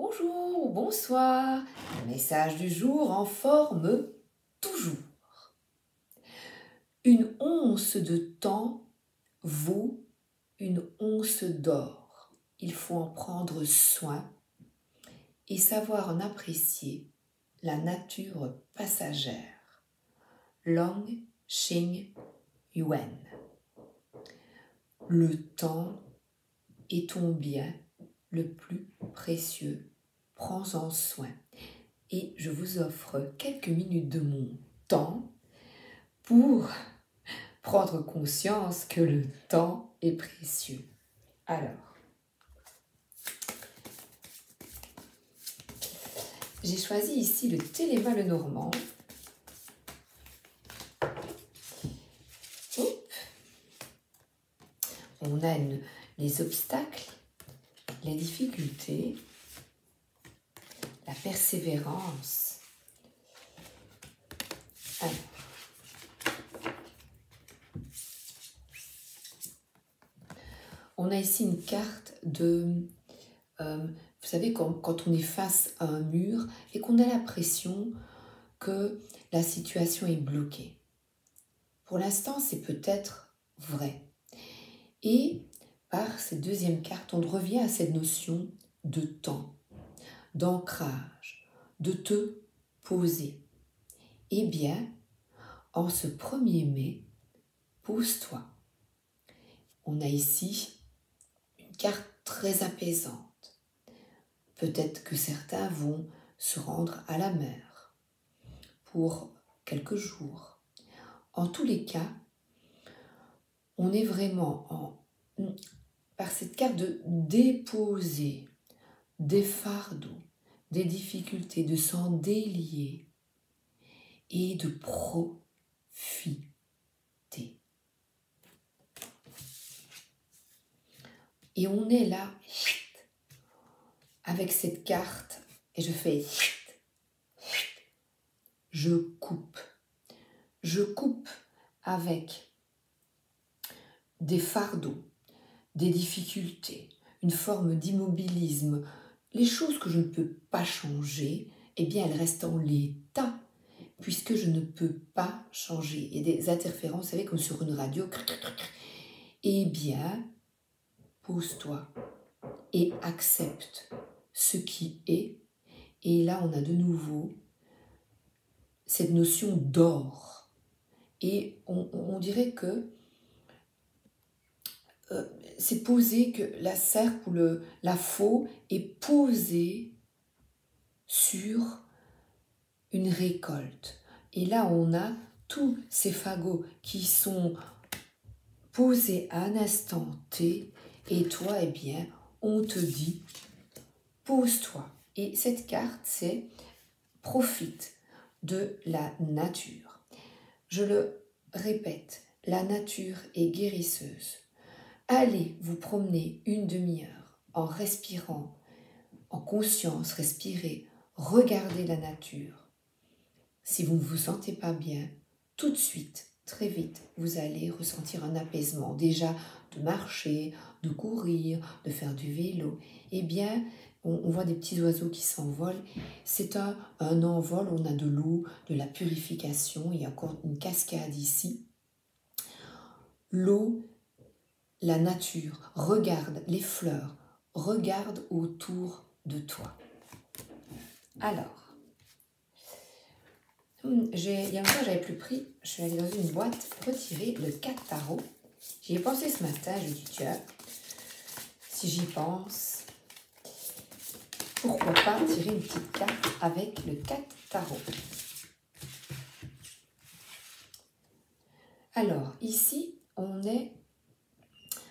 Bonjour ou bonsoir, le message du jour en forme toujours. Une once de temps vaut une once d'or. Il faut en prendre soin et savoir en apprécier la nature passagère. Long Xing Yuan. Le temps est ton bien le plus précieux. Prends-en soin. Et je vous offre quelques minutes de mon temps pour prendre conscience que le temps est précieux. Alors, j'ai choisi ici le Téléma Lenormand. On a les obstacles, les difficultés, la persévérance. Alors, on a ici une carte de... vous savez, quand on est face à un mur et qu'on a l'impression que la situation est bloquée. Pour l'instant, c'est peut-être vrai. Et par cette deuxième carte, on revient à cette notion de temps, d'ancrage, de te poser. Eh bien, en ce 1er mai, pose-toi. On a ici une carte très apaisante. Peut-être que certains vont se rendre à la mer pour quelques jours. En tous les cas, on est vraiment par cette carte de déposer des fardeaux, des difficultés, de s'en délier et de profiter. Et on est là avec cette carte et je fais je coupe. Je coupe avec des fardeaux, des difficultés, une forme d'immobilisme. Les choses que je ne peux pas changer, eh bien elles restent en l'état, puisque je ne peux pas changer. Il y a des interférences, vous savez, comme sur une radio. Eh bien, pose-toi et accepte ce qui est. Et là, on a de nouveau cette notion d'or. Et on dirait que c'est posé, que la serpe ou la faux est posée sur une récolte. Et là, on a tous ces fagots qui sont posés à un instant T. Et toi, eh bien, on te dit, pose-toi. Et cette carte, c'est profite de la nature. Je le répète, la nature est guérisseuse. Allez vous promener une demi-heure en respirant, en conscience, respirez, regardez la nature. Si vous ne vous sentez pas bien, tout de suite, très vite, vous allez ressentir un apaisement. Déjà de marcher, de courir, de faire du vélo. Eh bien, on voit des petits oiseaux qui s'envolent. C'est un envol, on a de l'eau, de la purification. Il y a encore une cascade ici. L'eau, la nature, regarde les fleurs, regarde autour de toi. Alors, il y a un jour, j'avais plus pris, je suis allée dans une boîte retirer le 4 tarot. J'y ai pensé ce matin, je me dis tiens, si j'y pense, pourquoi pas tirer une petite carte avec le 4 tarot. Alors, ici, on est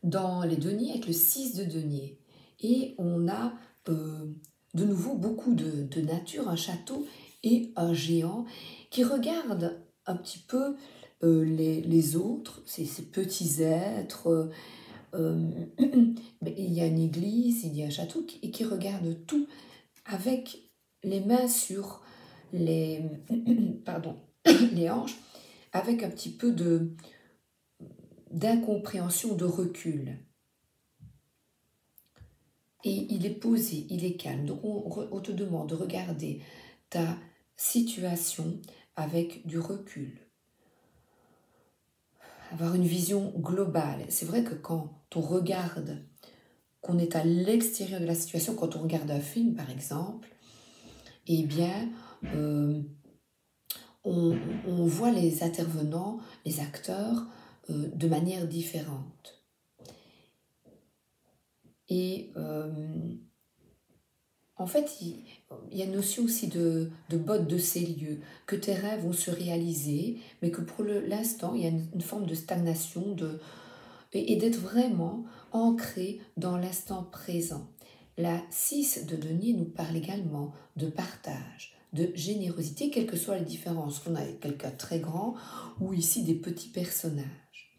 dans les deniers avec le 6 de denier. Et on a de nouveau beaucoup de nature, un château et un géant qui regarde un petit peu les autres, ces petits êtres. Il y a une église, il y a un château et qui regarde tout avec les mains sur les, les hanches, avec un petit peu d'incompréhension, de recul. et il est posé, il est calme. Donc on te demande de regarder ta situation avec du recul. Avoir une vision globale. C'est vrai que quand on regarde, qu'on est à l'extérieur de la situation, quand on regarde un film par exemple, eh bien, on voit les intervenants, les acteurs, de manière différente. Et en fait, il y a une notion aussi de botte de ces lieux, que tes rêves vont se réaliser, mais que pour l'instant, il y a une forme de stagnation et d'être vraiment ancré dans l'instant présent. La 6 de denier nous parle également de partage, de générosité, quelles que soient les différences, qu'on a avec quelqu'un de très grand ou ici des petits personnages.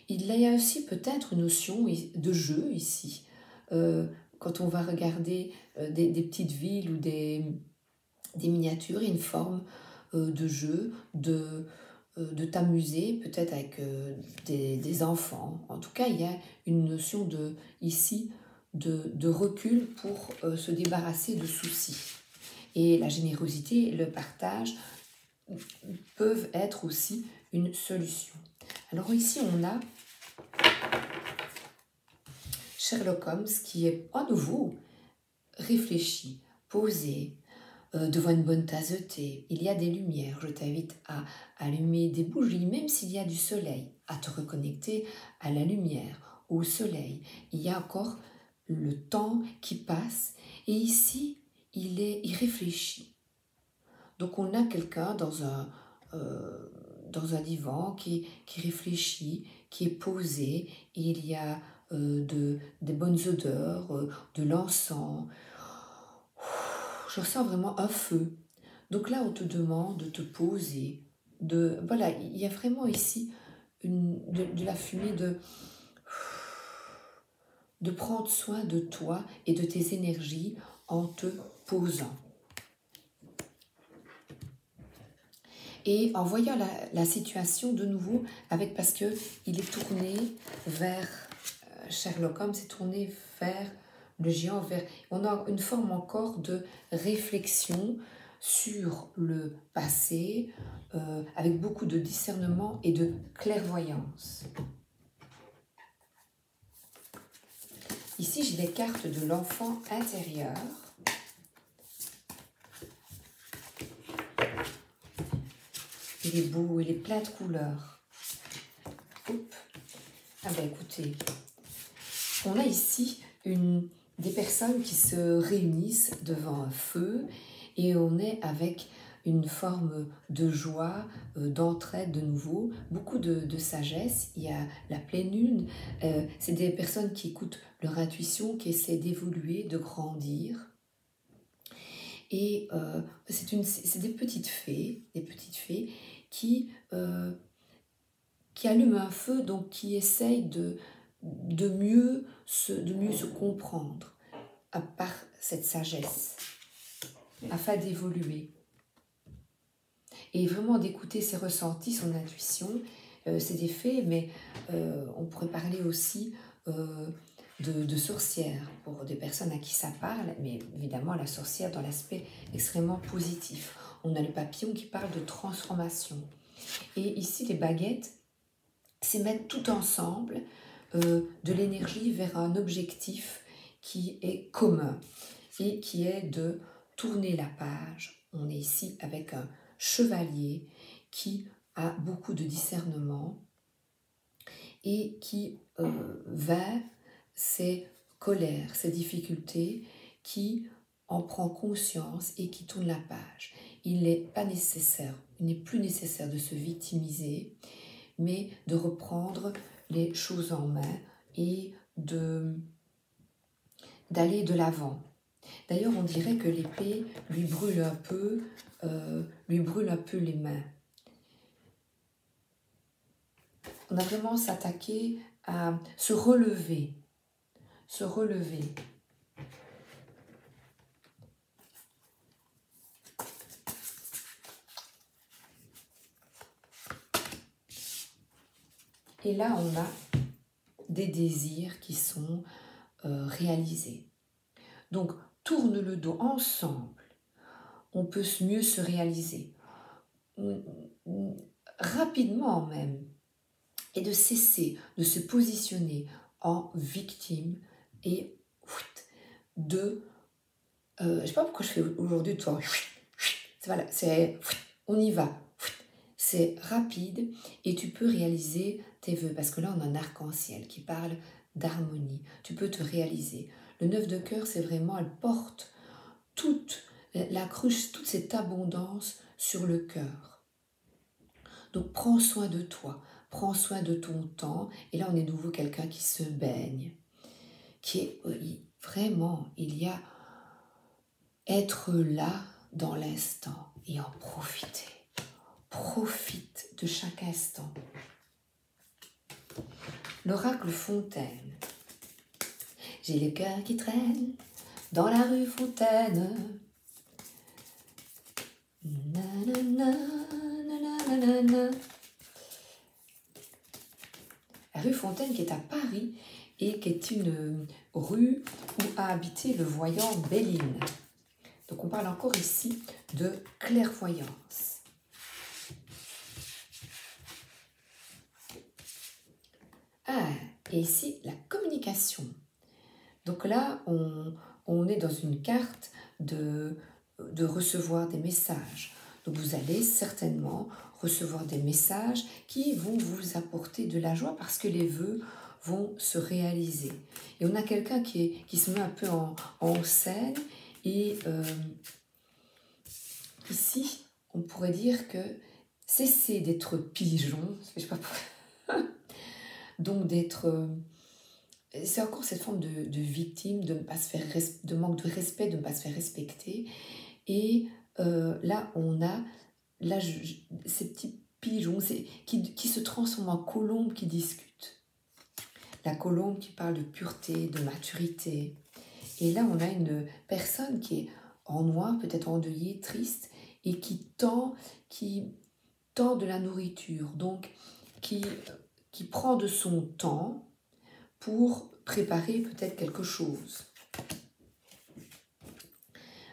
Il y a aussi peut-être une notion de jeu ici. Quand on va regarder des petites villes ou des miniatures, il y a une forme de jeu, de t'amuser peut-être avec des enfants. En tout cas, il y a une notion ici de recul pour se débarrasser de soucis. Et la générosité et le partage peuvent être aussi une solution. Alors ici, on a Sherlock Holmes qui est à nouveau réfléchi, posé, devant une bonne tasse de thé. Il y a des lumières. Je t'invite à allumer des bougies, même s'il y a du soleil, à te reconnecter à la lumière, au soleil. Il y a encore le temps qui passe et ici, il réfléchit. Donc on a quelqu'un dans un divan qui réfléchit, qui est posé. Et il y a des bonnes odeurs, de l'encens. Je ressens vraiment un feu. Donc là, on te demande de te poser. Voilà, il y a vraiment ici de la fumée, de prendre soin de toi et de tes énergies en te posant. Et en voyant la situation de nouveau, parce qu'il est tourné vers Sherlock Holmes, est tourné vers le géant, on a une forme encore de réflexion sur le passé, avec beaucoup de discernement et de clairvoyance. Ici, j'ai les cartes de l'enfant intérieur. Il est beau, il est plein de couleurs. Oups. Ah ben écoutez, on a ici des personnes qui se réunissent devant un feu et on est avec une forme de joie, d'entraide de nouveau, beaucoup de sagesse. Il y a la pleine lune, c'est des personnes qui écoutent leur intuition, qui essaient d'évoluer, de grandir. Et c'est des petites fées qui allument un feu, donc qui essayent de mieux se comprendre par cette sagesse, afin d'évoluer. Et vraiment d'écouter ses ressentis, son intuition. C'est des fées, mais on pourrait parler aussi de sorcières, pour des personnes à qui ça parle, mais évidemment la sorcière dans l'aspect extrêmement positif. On a le papillon qui parle de transformation. Et ici, les baguettes, c'est mettre tout ensemble de l'énergie vers un objectif qui est commun et qui est de tourner la page. On est ici avec un chevalier qui a beaucoup de discernement et qui va ses colères, ses difficultés, qui en prend conscience et qui tourne la page. Il n'est plus nécessaire de se victimiser, mais de reprendre les choses en main et d'aller de l'avant. D'ailleurs, on dirait que l'épée lui brûle un peu les mains. On a vraiment s'attaquer à se relever. Et là, on a des désirs qui sont réalisés. Donc, tourne le dos ensemble. On peut mieux se réaliser. Rapidement même. Et de cesser de se positionner en victime et de... je ne sais pas pourquoi je fais aujourd'hui toi. Voilà, on y va. C'est rapide et tu peux réaliser tes vœux. Parce que là, on a un arc-en-ciel qui parle d'harmonie. Tu peux te réaliser. Le 9 de cœur, c'est vraiment, elle porte toute la cruche, toute cette abondance sur le cœur. Donc, prends soin de toi. Prends soin de ton temps. Et là, on est de nouveau quelqu'un qui se baigne. Qui est vraiment, il y a être là dans l'instant et en profiter. Profite de chaque instant. L'oracle Fontaine. J'ai le cœur qui traîne dans la rue Fontaine. Nanana, nanana. La rue Fontaine qui est à Paris et qui est une rue où a habité le voyant Béline. Donc on parle encore ici de clairvoyance. Ah, et ici la communication. Donc là, on est dans une carte de recevoir des messages. Donc vous allez certainement recevoir des messages qui vont vous apporter de la joie parce que les vœux vont se réaliser. Et on a quelqu'un qui se met un peu en scène et ici, on pourrait dire que cessez d'être pigeon, je sais pas pourquoi. Donc d'être... c'est encore cette forme de victime, de ne pas se faire de manque de respect, de ne pas se faire respecter. Et là, on a ces petits pigeons qui se transforment en colombes qui discutent. La colombe qui parle de pureté, de maturité. Et là, on a une personne qui est en noir, peut-être endeuillée, triste, et qui tend de la nourriture. Donc, qui prend de son temps pour préparer peut-être quelque chose.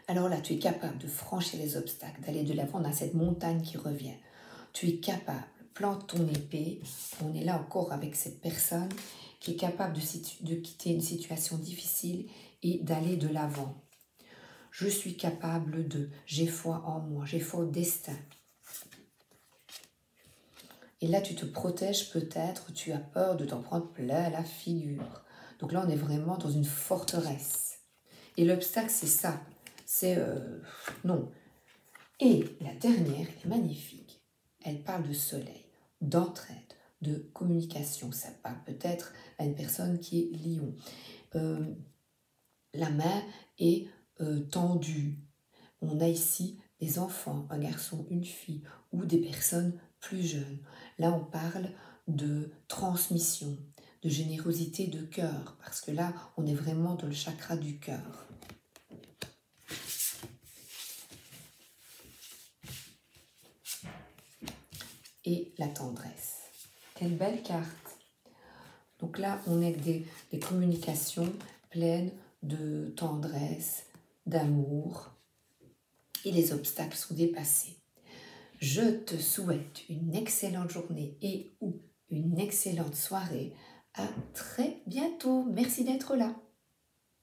Alors là, tu es capable de franchir les obstacles, d'aller de l'avant dans cette montagne qui revient. Tu es capable, plante ton épée. On est là encore avec cette personne qui est capable de quitter une situation difficile et d'aller de l'avant. Je suis capable de, j'ai foi en moi, j'ai foi au destin. Et là, tu te protèges peut-être, tu as peur de t'en prendre plein la figure. Donc là, on est vraiment dans une forteresse. Et l'obstacle, c'est ça. C'est non. Et la dernière, elle est magnifique. Elle parle de soleil, d'entraide, de communication. Ça parle peut-être à une personne qui est lion. La main est tendue. On a ici des enfants, un garçon, une fille, ou des personnes plus jeunes. Là, on parle de transmission, de générosité de cœur, parce que là, on est vraiment dans le chakra du cœur. Et la tendresse. Quelle belle carte! Donc là, on est avec des communications pleines de tendresse, d'amour, et les obstacles sont dépassés. Je te souhaite une excellente journée et ou une excellente soirée. À très bientôt. Merci d'être là.